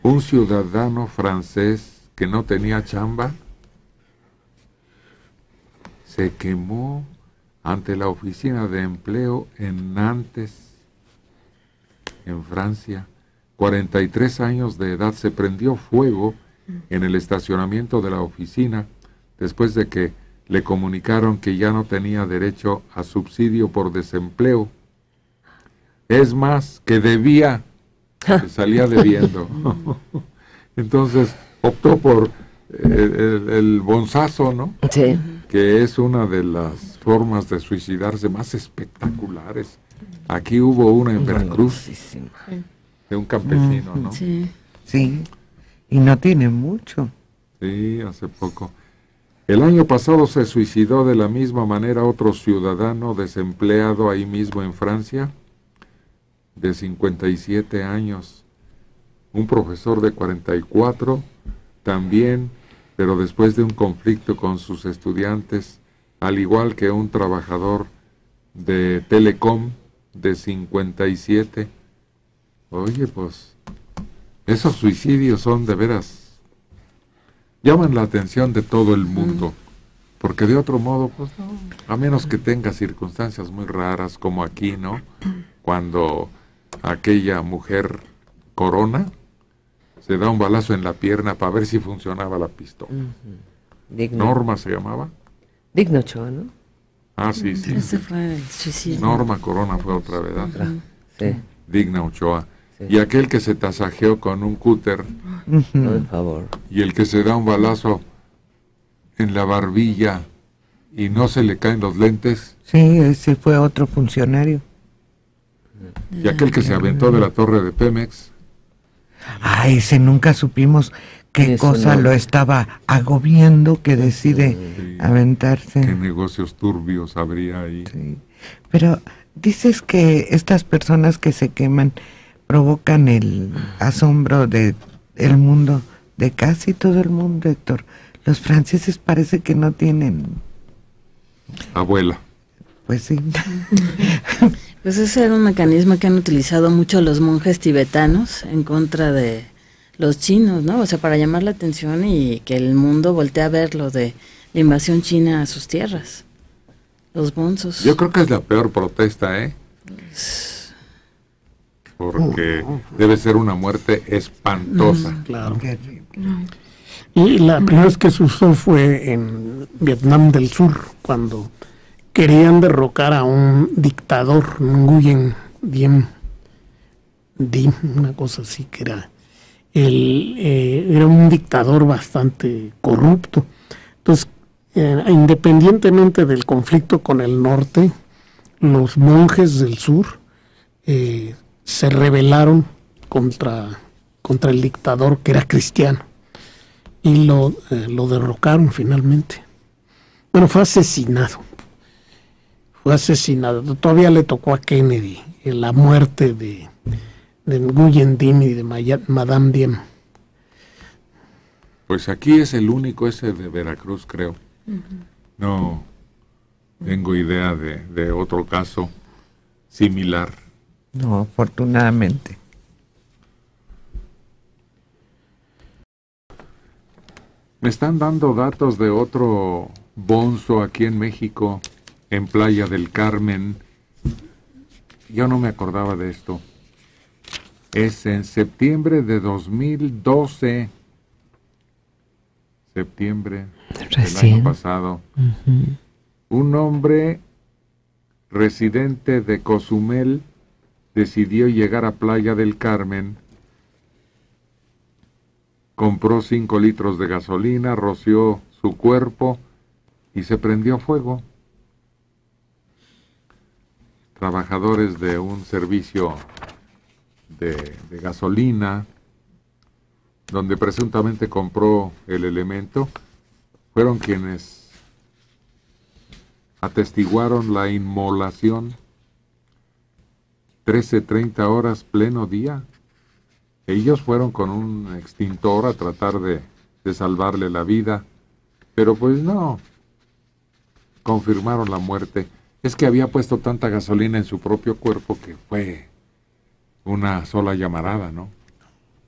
un ciudadano francés que no tenía chamba se quemó ante la oficina de empleo en Nantes, en Francia. 43 años de edad, se prendió fuego en el estacionamiento de la oficina después de que le comunicaron que ya no tenía derecho a subsidio por desempleo. Es más, que debía, que salía debiendo. Entonces optó por el bonzazo, ¿no? Sí. Que es una de las formas de suicidarse más espectaculares. Aquí hubo una en Veracruz, de un campesino, ¿no? Sí. Sí, y no tiene mucho. Sí, hace poco. El año pasado se suicidó de la misma manera otro ciudadano desempleado ahí mismo en Francia, de 57 años. Un profesor de 44 también, pero después de un conflicto con sus estudiantes, al igual que un trabajador de Telecom de 57. Oye, pues, esos suicidios son de veras, llaman la atención de todo el mundo, porque de otro modo, pues no, a menos que tenga circunstancias muy raras, como aquí, ¿no? Cuando aquella mujer Corona se da un balazo en la pierna para ver si funcionaba la pistola. Norma se llamaba. Digno Ochoa, ¿no? Ah, sí, sí. Ese fue el suicidio. Norma Corona fue otra, ¿verdad? Sí. Digna Ochoa. Sí. Y aquel que se tasajeó con un cúter, Por favor. y el que se da un balazo en la barbilla y no se le caen los lentes, Sí, ese fue otro funcionario. y aquel que se aventó de la torre de Pemex. Ah, ese nunca supimos qué Eso cosa no. lo estaba agobiando que decide Sí. aventarse. ¿Qué negocios turbios habría ahí? Sí. Pero dices que estas personas que se queman provocan el asombro de el mundo, de casi todo el mundo, Héctor. Los franceses parece que no tienen, Abuela. pues sí. Pues ese era un mecanismo que han utilizado mucho los monjes tibetanos en contra de los chinos, ¿no? O sea, para llamar la atención y que el mundo voltee a ver lo de la invasión china a sus tierras. Los bonzos. Yo creo que es la peor protesta, ¿eh? Porque debe ser una muerte espantosa. Claro. Qué horrible. Y la primera vez que se usó fue en Vietnam del Sur, cuando querían derrocar a un dictador, Nguyen Diem, una cosa así, que era era un dictador bastante corrupto. Entonces, independientemente del conflicto con el norte, los monjes del sur se rebelaron contra el dictador, que era cristiano, y lo derrocaron finalmente. Bueno, fue asesinado. Todavía le tocó a Kennedy la muerte de Nguyen Diem y de Madame Diem. Pues aquí es el único ese de Veracruz, creo. No tengo idea de otro caso similar. No, afortunadamente. Me están dando datos de otro bonzo aquí en México, en Playa del Carmen. Yo no me acordaba de esto. Es en septiembre de 2012. Septiembre del Recién. año pasado. Un hombre residente de Cozumel decidió llegar a Playa del Carmen. Compró 5 litros de gasolina, roció su cuerpo y se prendió fuego. Trabajadores de un servicio de gasolina, donde presuntamente compró el elemento, fueron quienes atestiguaron la inmolación. 13:30 horas, pleno día. Ellos fueron con un extintor a tratar de salvarle la vida, pero pues no, confirmaron la muerte. Es que había puesto tanta gasolina en su propio cuerpo que fue una sola llamarada, ¿no?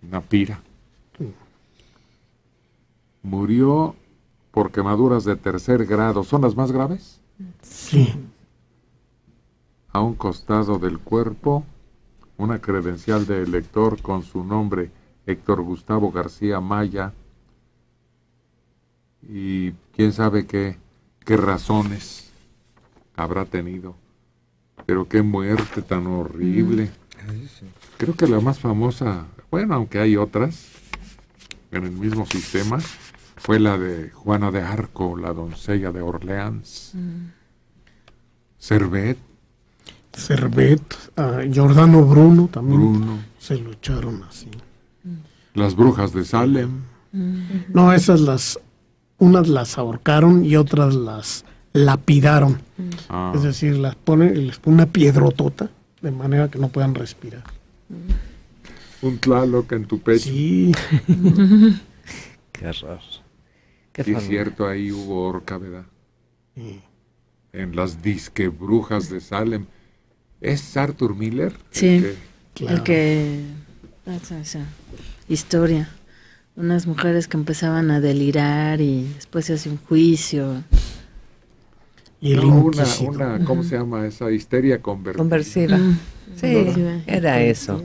Una pira. Murió por quemaduras de tercer grado. ¿Son las más graves? Sí. A un costado del cuerpo, una credencial de elector con su nombre, Héctor Gustavo García Maya, y quién sabe qué razones habrá tenido. Pero qué muerte tan horrible. Creo que la más famosa, bueno, aunque hay otras en el mismo sistema, fue la de Juana de Arco, la doncella de Orleans. Servet, Giordano Bruno también. Bruno, Se lo echaron así. las brujas de Salem. No, unas las ahorcaron y otras las lapidaron. Ah, Es decir, les ponen una piedrotota de manera que no puedan respirar. un Tlaloc en tu pecho. Sí, Qué horror. Qué Sí, es forma. cierto, ahí hubo horca, ¿verdad? sí. En las disque brujas de Salem. ¿Es Arthur Miller? Sí. El que- Claro. El que... esa historia. Unas mujeres que empezaban a delirar y después se hace un juicio. Y el No, inquisidor. ¿cómo se llama esa? Histeria convertida. Conversiva. Sí, era eso.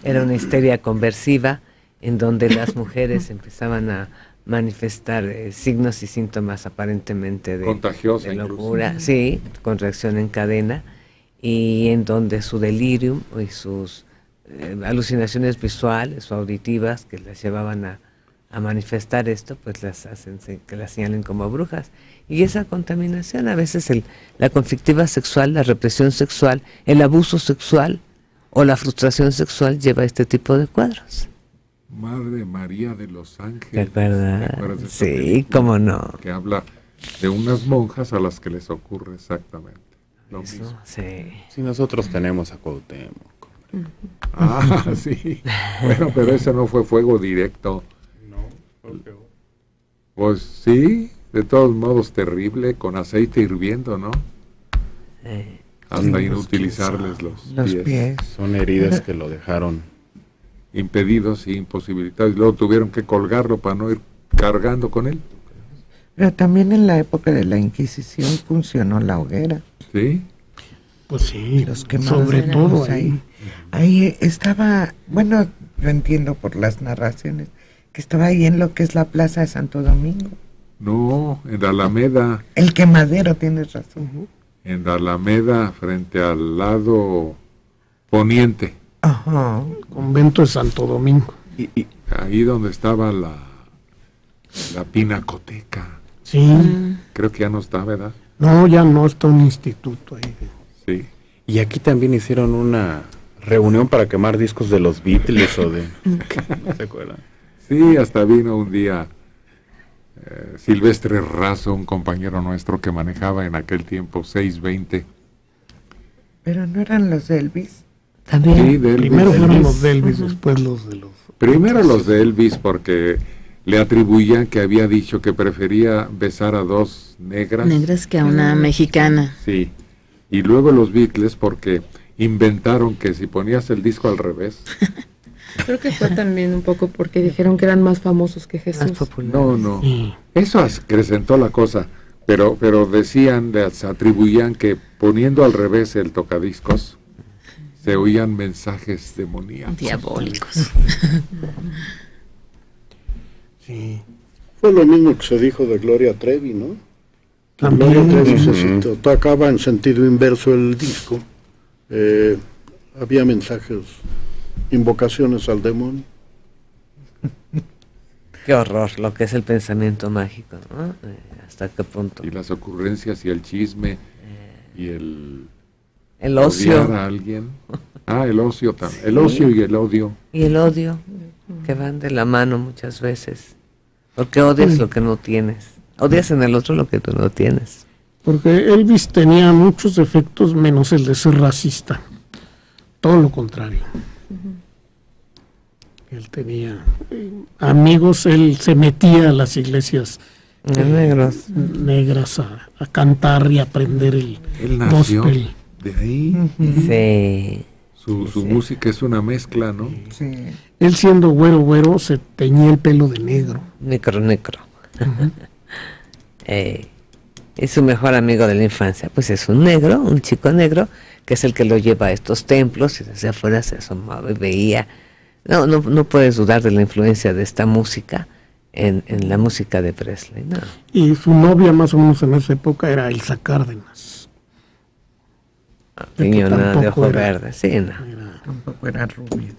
Era una histeria conversiva en donde las mujeres empezaban a manifestar signos y síntomas aparentemente Contagiosa de incluso. locura, sí, con reacción en cadena, y en donde su delirium y sus alucinaciones visuales o auditivas que las llevaban a manifestar esto, pues las hacen que las señalen como brujas. Y esa contaminación, a veces la conflictiva sexual, la represión sexual, el abuso sexual o la frustración sexual lleva a este tipo de cuadros. Madre María de los Ángeles. ¿Te acuerdas? acuerdas de esa Sí, película? cómo no. Que habla de unas monjas a las que les ocurre exactamente lo mismo. Eso, sí. Sí, nosotros tenemos a Cuauhtémoc. Ah, sí. Bueno, pero ese no fue fuego directo. Pues sí, de todos modos terrible, con aceite hirviendo, ¿no? Hasta Sí, inutilizarles Los pies. Son heridas que lo dejaron. impedidos y imposibilitados. Y luego tuvieron que colgarlo para no ir cargando con él. Pero también en la época de la Inquisición funcionó la hoguera. ¿Sí? Pues sí, Los quemados sobre éramos todo ahí. ahí. Ahí estaba, bueno, yo entiendo por las narraciones, que estaba ahí en lo que es la Plaza de Santo Domingo. No, en la Alameda. El quemadero, tienes razón. En la Alameda, frente al lado poniente. Ajá. Convento de Santo Domingo. Ahí donde estaba la pinacoteca. Sí, Creo que ya no está, ¿verdad? no, ya no está un instituto ahí. Sí. Y aquí también hicieron una reunión para quemar discos de los Beatles o de... ¿No se acuerdan? Sí, hasta vino un día Silvestre Razo, un compañero nuestro que manejaba en aquel tiempo 620. Pero no eran los de Elvis. También. Sí, de Elvis. Primero fueron Elvis. los de Elvis, después los de los... Primero los de Elvis porque le atribuían que había dicho que prefería besar a dos negras. Negras que a una mexicana. Sí. Y luego los Beatles porque inventaron que si ponías el disco al revés. Creo que fue también un poco porque dijeron que eran más famosos que Más Jesús. popular. No. Sí. Eso acrecentó la cosa. Pero decían, les atribuían que poniendo al revés el tocadiscos se oían mensajes demoníacos. Diabólicos. Sí. Fue lo mismo que se dijo de Gloria Trevi, ¿no? También, Gloria Trevi se tocaba en sentido inverso el disco. Había mensajes, invocaciones al demonio. Qué horror, lo que es el pensamiento mágico, ¿no? ¿Hasta qué punto? Y las ocurrencias y el chisme y el El odiar ocio a alguien. Ah, el ocio también. El ocio y el odio. y el odio, que van de la mano muchas veces. Porque odias lo que no tienes. Odias en el otro lo que tú no tienes. porque Elvis tenía muchos defectos menos el de ser racista. Todo lo contrario. Él tenía amigos, él se metía a las iglesias Negros. negras a cantar y a aprender el Él nació gospel. de ahí. Sí. Su música es una mezcla, ¿no? Sí. Él siendo güero, se teñía el pelo de negro. Necro. Y su mejor amigo de la infancia, pues es un negro, un chico negro, que es el que lo lleva a estos templos, y desde afuera se asomaba y veía. No puedes dudar de la influencia de esta música en la música de Presley, ¿no? Y su novia más o menos en esa época era Elsa Cárdenas. Piñona de ojo verde, sí, no. Tampoco era rubio.